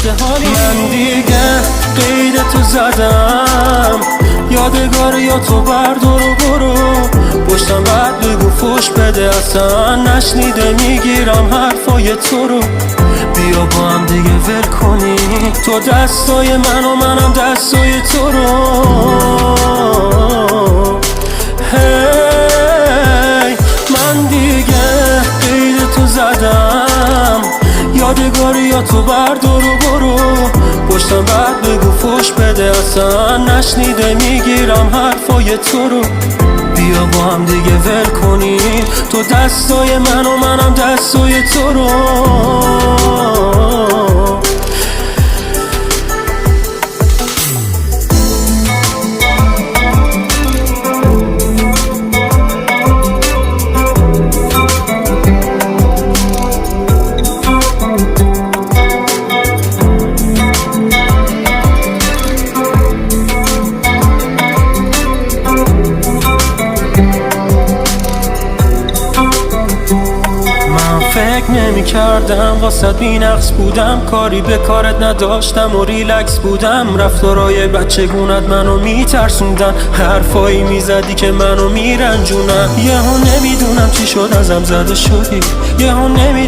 بده حالی. من دیگه قید تو زدم، یادگار یا تو بردار و برو، پشتم بعد بگو فوش بده اصلا نشنیده میگیرم حرفای تو رو. بیا با هم دیگه ول کنی، تو دستای من و منم دستای تو رو. هی من دیگه قید تو زدم، یادگاری یا تو بردار و برو، پشتم بعد بگو فوش بده اصلا نشنیده میگیرم حرفای تو رو. بیا با هم دیگه ول کنیم، تو دستای من و منم دستای تو رو. نمی کردم واسد بی نقص بودم، کاری به کارت نداشتم و ریلکس بودم. رفتارای بچگونت منو میترسوندن، حرفایی میزدی که منو میرنجونن. یهو نمیدونم چی شد ازم زده شدی، یهو نمیدونم